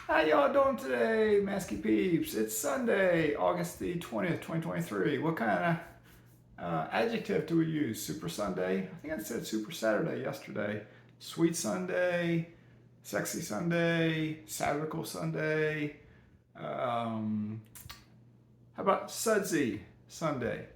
How y'all doing today, Mazske peeps? It's Sunday, August the 20th, 2023. What kind of adjective do we use? Super Sunday? I think I said Super Saturday yesterday. Sweet Sunday, Sexy Sunday, Sabbatical Sunday. How about Sudsy Sunday?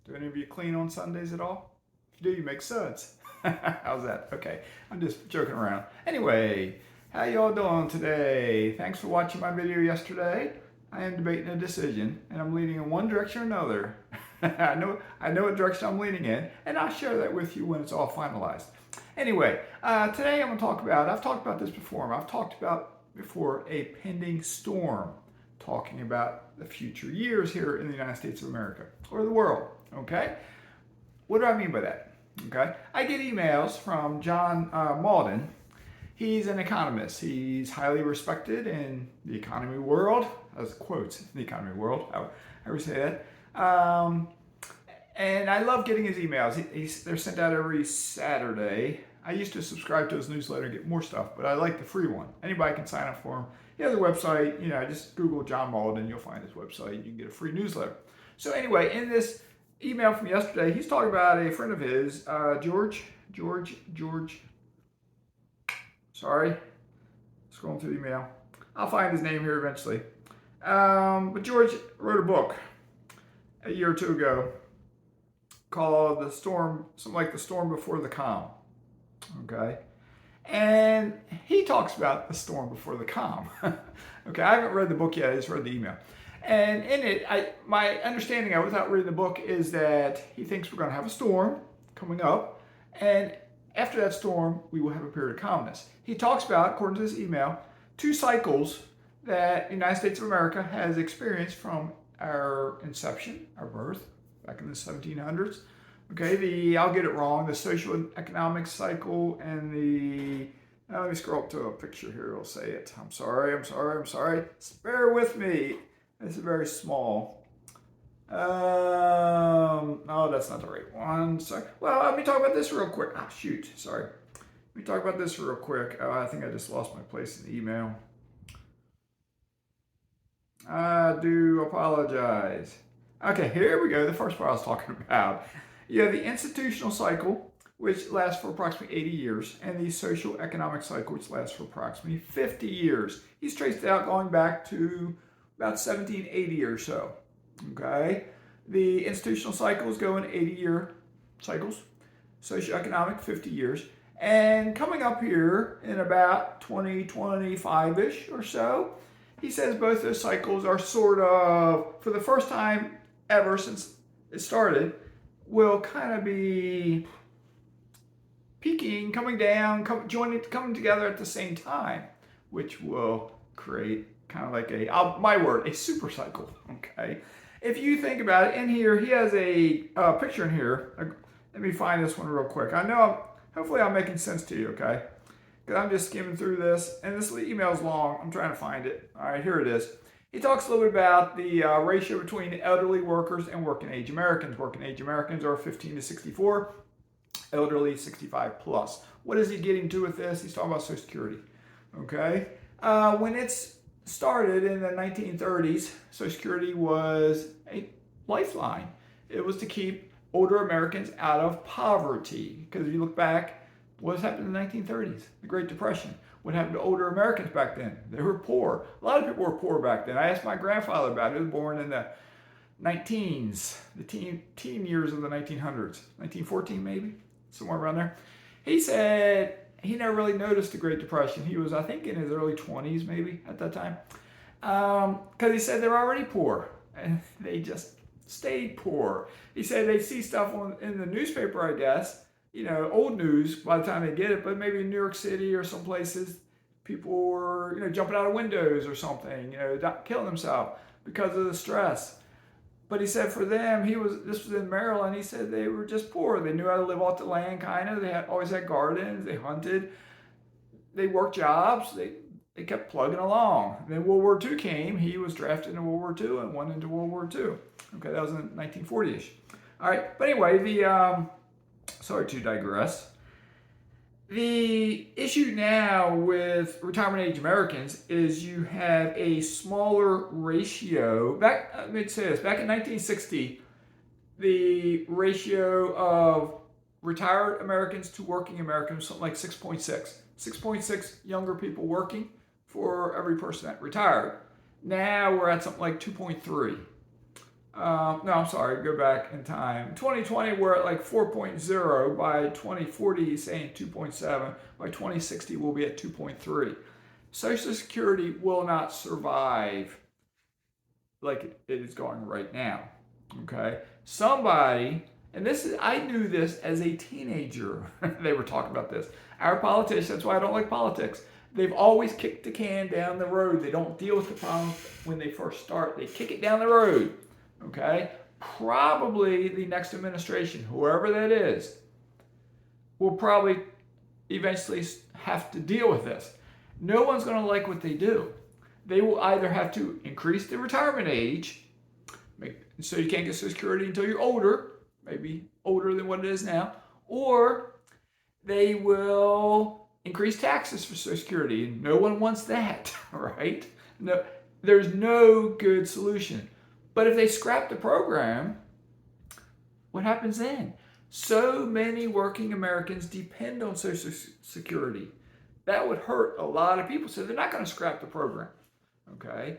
Do any of you clean on Sundays at all? If you do, you make suds. How's that? Okay, I'm just joking around. Anyway, how y'all doing today? Thanks for watching my video yesterday. I am debating a decision, and I'm leaning in one direction or another. I know what direction I'm leaning in, and I'll share that with you when it's all finalized. Anyway, today I'm going to talk about, I've talked about this before, I've talked about before a pending storm, talking about the future years here in the United States of America, or the world, okay? What do I mean by that? Okay, I get emails from John Malden. He's an economist. He's highly respected in the economy world, as quotes, the economy world, however you say that. And I love getting his emails. They're sent out every Saturday. I used to subscribe to his newsletter and get more stuff, but I like the free one. Anybody can sign up for him. He has a website. Just Google John Malden, you'll find his website. You can get a free newsletter. So anyway, in this email from yesterday, he's talking about a friend of his, George. Sorry, scrolling through the email. I'll find his name here eventually. But George wrote a book a year or two ago called The Storm, something like The Storm Before the Calm. Okay? And he talks about the storm before the calm. Okay, I haven't read the book yet, I just read the email. And in it, my understanding of it without reading the book is that he thinks we're going to have a storm coming up, and after that storm, we will have a period of calmness. He talks about, according to this email, 2 cycles that the United States of America has experienced from our inception, our birth, back in the 1700s. Okay, I'll get it wrong, the social economic cycle and the, let me scroll up to a picture here, it'll say it. I'm sorry. Bear with me. This is very small. Oh, that's not the right one. Sorry. Well, let me talk about this real quick. Oh, shoot. Sorry. Let me talk about this real quick. I think I just lost my place in the email. I do apologize. Okay, here we go. The first part I was talking about. You have the institutional cycle, which lasts for approximately 80 years, and the social economic cycle, which lasts for approximately 50 years. He's traced it out going back to about 1780 or so. Okay? The institutional cycles go in 80-year cycles, socioeconomic 50 years. And coming up here in about 2025-ish or so, he says both those cycles are sort of, for the first time ever since it started, will kind of be peaking, coming down, coming together at the same time, which will create kind of like a super cycle, okay? If you think about it, in here, he has a picture in here. Let me find this one real quick. I know, hopefully I'm making sense to you, okay? Because I'm just skimming through this, and this email is long. I'm trying to find it. All right, here it is. He talks a little bit about the ratio between elderly workers and working age Americans. Working age Americans are 15 to 64, elderly 65 plus. What is he getting to with this? He's talking about Social Security, okay? When it's started in the 1930s, Social Security was a lifeline. It was to keep older Americans out of poverty. Because if you look back, what happened in the 1930s? The Great Depression. What happened to older Americans back then? They were poor. A lot of people were poor back then. I asked my grandfather about it. He was born in the the teen years of the 1900s. 1914 maybe, somewhere around there. He said he never really noticed the Great Depression. He was, I think, in his early 20s maybe at that time. Because he said they were already poor. And they just stayed poor. He said they see stuff in the newspaper, I guess, old news by the time they get it, but maybe in New York City or some places, people were, jumping out of windows or something, killing themselves because of the stress. But he said for them, this was in Maryland, he said they were just poor. They knew how to live off the land, kind of. They always had gardens, they hunted, they worked jobs, they kept plugging along. And then World War II came. He was drafted into World War II and went into World War II. Okay, that was in 1940-ish. All right, but anyway, sorry to digress. The issue now with retirement age Americans is you have a smaller ratio. Let me say this, back in 1960, the ratio of retired Americans to working Americans was something like 6.6. 6.6 younger people working for every person that retired. Now we're at something like 2.3. No, I'm sorry, go back in time. 2020, we're at like 4.0. By 2040, he's saying 2.7. By 2060, we'll be at 2.3. Social Security will not survive like it is going right now. Okay? Somebody, and this is, I knew this as a teenager. They were talking about this. Our politicians, that's why I don't like politics. They've always kicked the can down the road. They don't deal with the problem when they first start. They kick it down the road. Okay? Probably the next administration, whoever that is, will probably eventually have to deal with this. No one's going to like what they do. They will either have to increase the retirement age, so you can't get Social Security until you're older, maybe older than what it is now, or they will increase taxes for Social Security, and no one wants that, right? No, there's no good solution. But if they scrap the program, what happens then? So many working Americans depend on Social Security. That would hurt a lot of people, so they're not going to scrap the program, okay?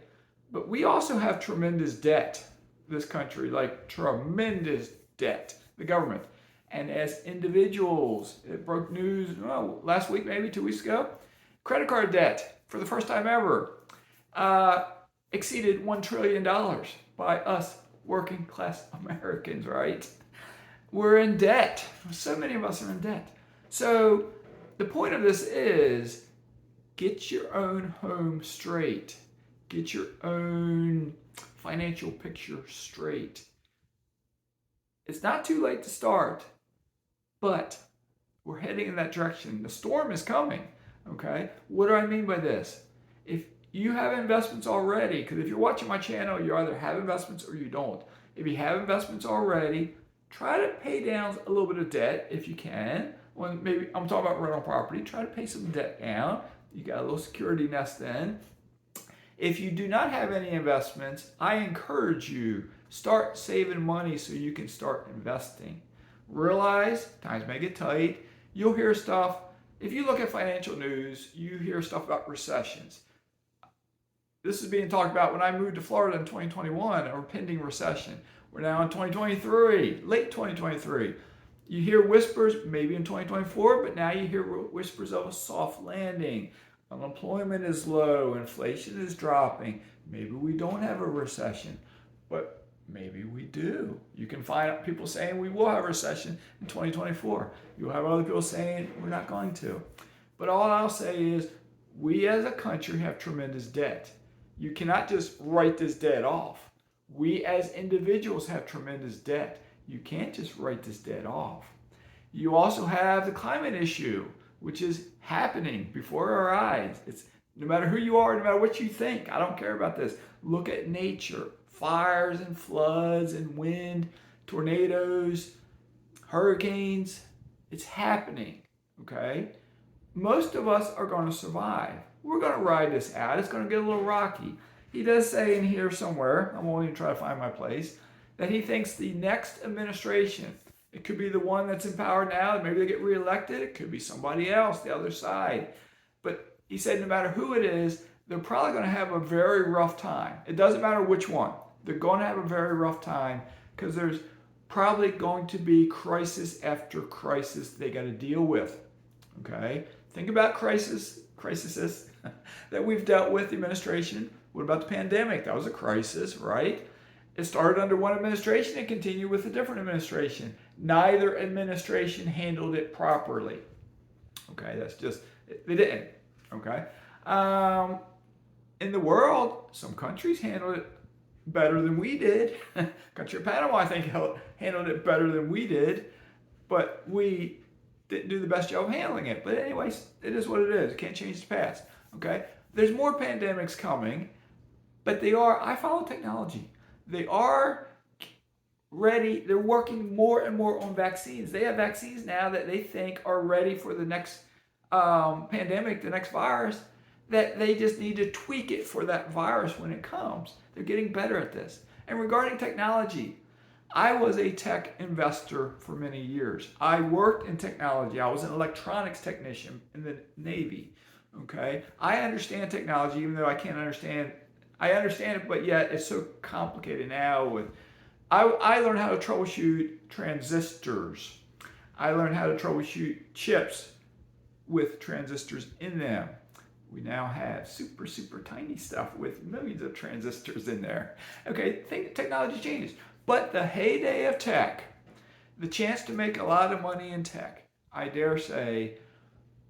But we also have tremendous debt, this country, like tremendous debt, the government. And as individuals, it broke news last week, maybe 2 weeks ago, credit card debt, for the first time ever, exceeded $1 trillion by us working class Americans, right? We're in debt. So many of us are in debt. So the point of this is get your own home straight. Get your own financial picture straight. It's not too late to start, but we're heading in that direction. The storm is coming, okay? What do I mean by this? If you have investments already, because if you're watching my channel, you either have investments or you don't. If you have investments already, try to pay down a little bit of debt if you can. When maybe I'm talking about rental property, try to pay some debt down. You got a little security nest then. If you do not have any investments, I encourage you, start saving money so you can start investing. Realize times may get tight. You'll hear stuff. If you look at financial news, you hear stuff about recessions. This is being talked about when I moved to Florida in 2021, or pending recession. We're now in 2023, late 2023. You hear whispers, maybe in 2024, but now you hear whispers of a soft landing. Unemployment is low, inflation is dropping. Maybe we don't have a recession, but maybe we do. You can find people saying we will have a recession in 2024. You'll have other people saying we're not going to. But all I'll say is we as a country have tremendous debt. You cannot just write this debt off. We as individuals have tremendous debt. You can't just write this debt off. You also have the climate issue, which is happening before our eyes. It's no matter who you are, no matter what you think, I don't care about this. Look at nature, fires and floods and wind, tornadoes, hurricanes. It's happening, okay? Most of us are going to survive. We're going to ride this out. It's going to get a little rocky. He does say in here somewhere, I'm only going to try to find my place, that he thinks the next administration, it could be the one that's in power now, maybe they get reelected, it could be somebody else, the other side. But he said no matter who it is, they're probably going to have a very rough time. It doesn't matter which one. They're going to have a very rough time because there's probably going to be crisis after crisis they got to deal with. Okay? Think about crises that we've dealt with, the administration. What about the pandemic? That was a crisis, right? It started under one administration and continued with a different administration. Neither administration handled it properly. Okay, that's just, they didn't. Okay. In the world, some countries handled it better than we did. Country of Panama, I think, handled it better than we did, but we didn't do the best job of handling it. But anyways, it is what it is. You can't change the past. Okay. There's more pandemics coming, but I follow technology. They are ready. They're working more and more on vaccines. They have vaccines now that they think are ready for the next pandemic, the next virus, that they just need to tweak it for that virus when it comes. They're getting better at this. And regarding technology, I was a tech investor for many years. I worked in technology. I was an electronics technician in the Navy. Okay, I understand technology, even though I can't understand. I understand it, but yet it's so complicated now. I learned how to troubleshoot transistors. I learned how to troubleshoot chips with transistors in them. We now have super, super tiny stuff with millions of transistors in there. Okay, technology changes. But the heyday of tech, the chance to make a lot of money in tech, I dare say,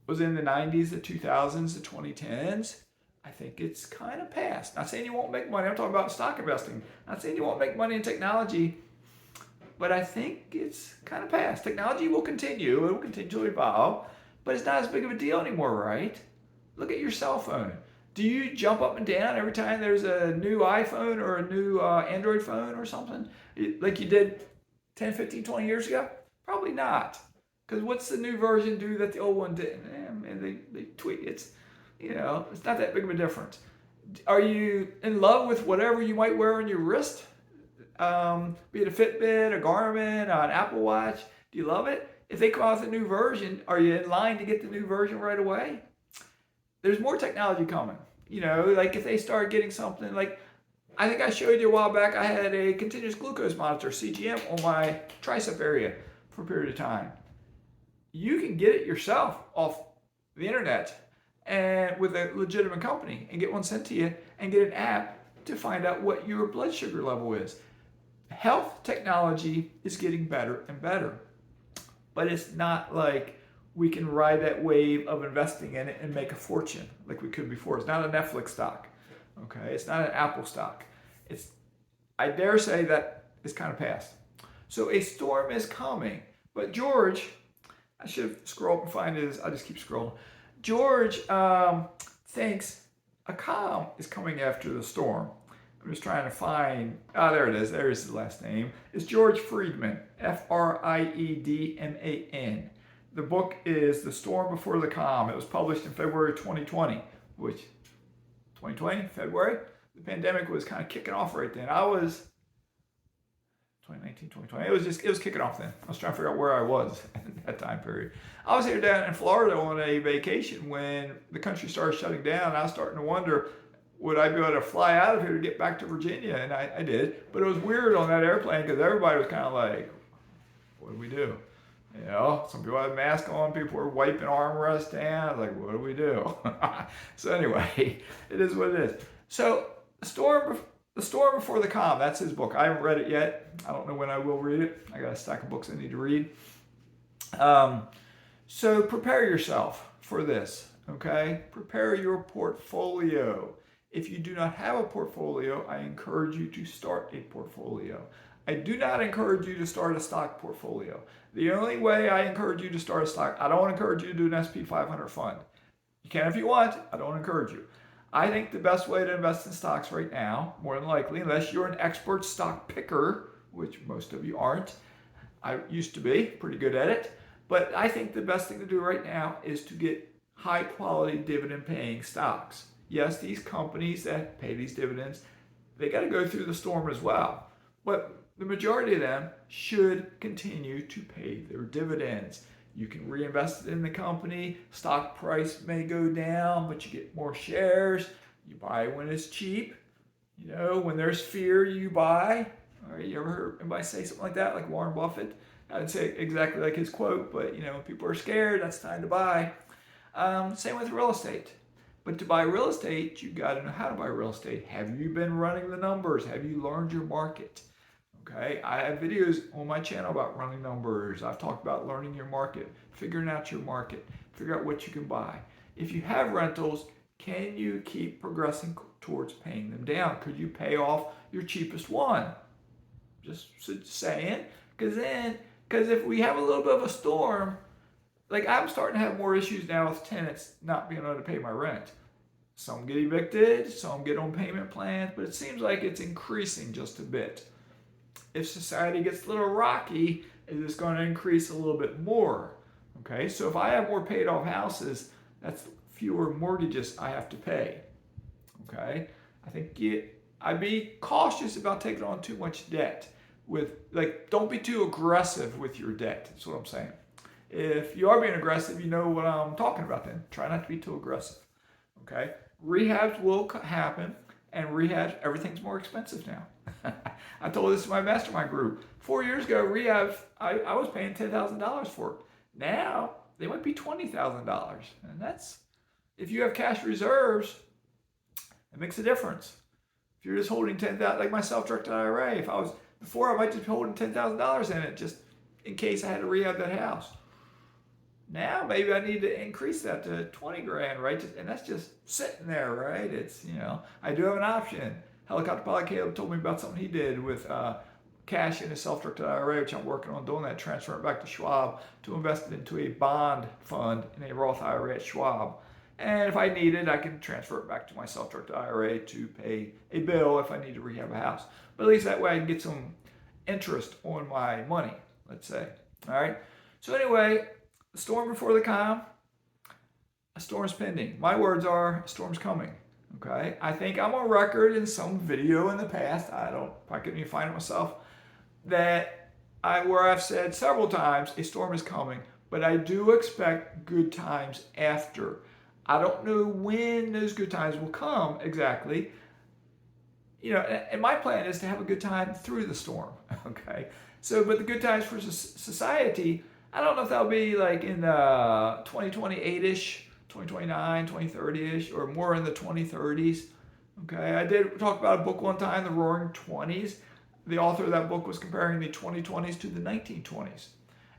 was in the 90s, the 2000s, the 2010s. I think it's kind of past. Not saying you won't make money. I'm talking about stock investing. Not saying you won't make money in technology, but I think it's kind of past. Technology will continue. It will continue to evolve, but it's not as big of a deal anymore, right? Look at your cell phone. Do you jump up and down every time there's a new iPhone or a new Android phone or something like you did 10, 15, 20 years ago? Probably not. Because what's the new version do that the old one didn't? They tweak. It's not that big of a difference. Are you in love with whatever you might wear on your wrist? Be it a Fitbit, a Garmin, an Apple Watch. Do you love it? If they come out with a new version, are you in line to get the new version right away? There's more technology coming. Like if they start getting something like, I think I showed you a while back, I had a continuous glucose monitor, CGM, on my tricep area for a period of time. You can get it yourself off the internet and with a legitimate company and get one sent to you and get an app to find out what your blood sugar level is. Health technology is getting better and better, but it's not like we can ride that wave of investing in it and make a fortune like we could before. It's not a Netflix stock, okay? It's not an Apple stock. I dare say that it's kind of past. So a storm is coming, but George, I should scroll up and find his, I'll just keep scrolling. George thinks a calm is coming after the storm. I'm just trying to find, there it is, there's his last name. It's George Friedman, Friedman. The book is The Storm Before the Calm. It was published in February 2020, which, 2020, February? The pandemic was kind of kicking off right then. 2019, 2020. It was kicking off then. I was trying to figure out where I was in that time period. I was here down in Florida on a vacation when the country started shutting down. I was starting to wonder, would I be able to fly out of here to get back to Virginia? And I did. But it was weird on that airplane because everybody was kind of like, what do we do? Some people had masks on, people were wiping armrests down. I was like, what do we do? So anyway, it is what it is. So The Storm Before the Calm, that's his book. I haven't read it yet. I don't know when I will read it. I got a stack of books I need to read. So prepare yourself for this, okay? Prepare your portfolio. If you do not have a portfolio, I encourage you to start a portfolio. I do not encourage you to start a stock portfolio. The only way I encourage you to start a stock, I don't encourage you to do an SP 500 fund. You can if you want, I don't encourage you. I think the best way to invest in stocks right now, more than likely, unless you're an expert stock picker, which most of you aren't, I used to be pretty good at it, but I think the best thing to do right now is to get high quality dividend paying stocks. Yes, these companies that pay these dividends, they got to go through the storm as well. But the majority of them should continue to pay their dividends. You can reinvest it in the company. Stock price may go down, but you get more shares. You buy when it's cheap. When there's fear, you buy. All right, you ever heard anybody say something like that, like Warren Buffett? I would say exactly like his quote, but when people are scared, that's time to buy. Same with real estate. But to buy real estate, you got to know how to buy real estate. Have you been running the numbers? Have you learned your market? Okay, I have videos on my channel about running numbers. I've talked about learning your market, figuring out your market, figure out what you can buy. If you have rentals, can you keep progressing towards paying them down? Could you pay off your cheapest one? Just saying, because if we have a little bit of a storm, like I'm starting to have more issues now with tenants not being able to pay my rent. Some get evicted, some get on payment plans, but it seems like it's increasing just a bit. If society gets a little rocky, is this going to increase a little bit more? Okay, so if I have more paid off houses, that's fewer mortgages I have to pay. Okay, I think I'd be cautious about taking on too much debt. Don't be too aggressive with your debt. That's what I'm saying. If you are being aggressive, you know what I'm talking about then. Try not to be too aggressive. Okay? Rehabs will happen, and everything's more expensive now. I told this to my mastermind group. 4 years ago, rehabs, I was paying $10,000 for it. Now, they might be $20,000. And that's, if you have cash reserves, it makes a difference. If you're just holding $10,000, like my self-directed IRA, before I might just be holding $10,000 in it just in case I had to rehab that house. Now maybe I need to increase that to 20 grand, right? And that's just sitting there, right? I do have an option. Helicopter pilot Caleb told me about something he did with cash in his self-directed IRA, which I'm working on doing that, transferring it back to Schwab to invest it into a bond fund in a Roth IRA at Schwab. And if I need it, I can transfer it back to my self-directed IRA to pay a bill if I need to rehab a house. But at least that way I can get some interest on my money, let's say. All right. So anyway, the storm before the calm, a storm's pending. My words are, a storm's coming. Okay. I think I'm on record in some video in the past. I couldn't even find it myself. Where I've said several times, a storm is coming, but I do expect good times after. I don't know when those good times will come exactly. And my plan is to have a good time through the storm. Okay. So, but the good times for society, I don't know if that'll be like in 2028-ish, 2029, 2030-ish, or more in the 2030s. Okay. I did talk about a book one time, The Roaring Twenties. The author of that book was comparing the 2020s to the 1920s.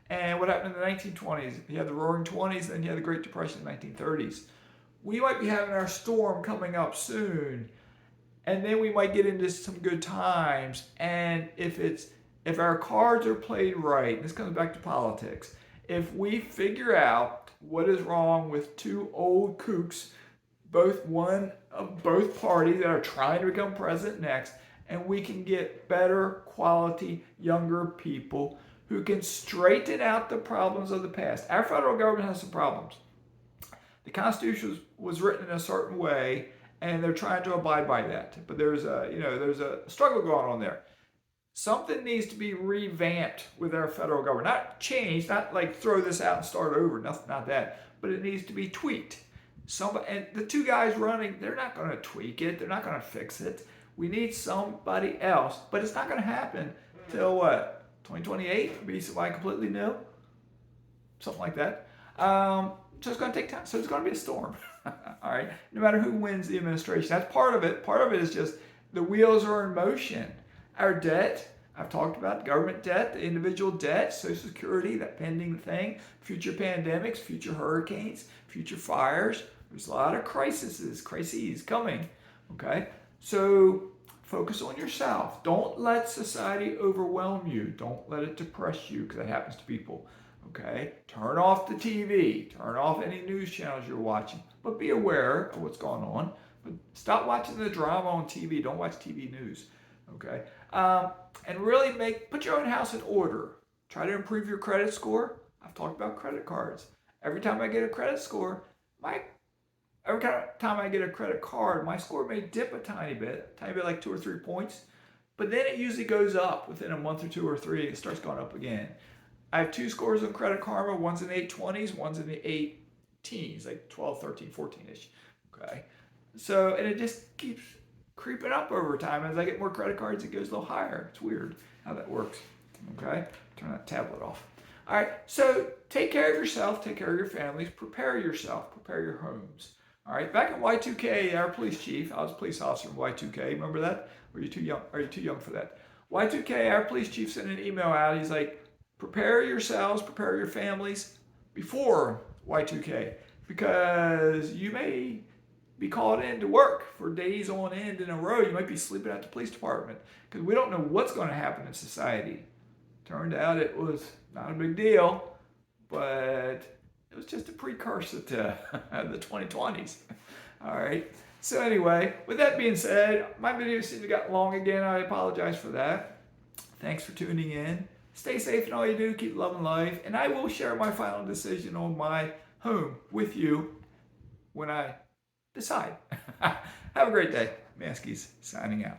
And what happened in the 1920s? You had the Roaring Twenties, then you had the Great Depression in the 1930s. We might be having our storm coming up soon, and then we might get into some good times. And if our cards are played right, and this comes back to politics, if we figure out what is wrong with two old kooks, one of both parties that are trying to become president next, and we can get better quality younger people who can straighten out the problems of the past. Our federal government has some problems. The Constitution was written in a certain way, and they're trying to abide by that. But there's a struggle going on there. Something needs to be revamped with our federal government. Not changed, not like throw this out and start over, not that. But it needs to be tweaked. And the two guys running, they're not going to tweak it. They're not going to fix it. We need somebody else. But it's not going to happen till what? 2028? Be somebody completely new? Something like that. So it's going to take time. So it's going to be a storm. All right. No matter who wins the administration. That's part of it. Part of it is just the wheels are in motion. Our debt, I've talked about government debt, the individual debt, Social Security, that pending thing, future pandemics, future hurricanes, future fires. There's a lot of crises coming. Okay. So focus on yourself. Don't let society overwhelm you. Don't let it depress you, because that happens to people. Okay, turn off the TV, turn off any news channels you're watching, but be aware of what's going on. But stop watching the drama on TV. Don't watch TV news. Okay, and really put your own house in order. Try to improve your credit score. I've talked about credit cards. Every time I get a credit score, every time I get a credit card, my score may dip a tiny bit, like 2 or 3 points, but then it usually goes up within a month or 2 or 3. It starts going up again. I have 2 scores on Credit Karma. One's in the 820s, one's in the 8 teens, like 12, 13, 14-ish. Okay. So, and it just keeps creeping up over time. As I get more credit cards, it goes a little higher. It's weird how that works. Okay. Turn that tablet off. All right. So take care of yourself, take care of your families, prepare yourself, prepare your homes. All right. Back in Y2K, our police chief, I was a police officer in Y2K. Remember that? Or are you too young? Are you too young for that? Y2K, our police chief sent an email out. He's like, prepare yourselves, prepare your families before Y2K, because you may be called in to work for days on end in a row. You might be sleeping at the police department, because we don't know what's going to happen in society. Turned out it was not a big deal, but it was just a precursor to the 2020s. All right. So anyway, with that being said, my video seems to got long again. I apologize for that. Thanks for tuning in. Stay safe in all you do. Keep loving life. And I will share my final decision on my home with you when I decide. Have a great day. Maskies signing out.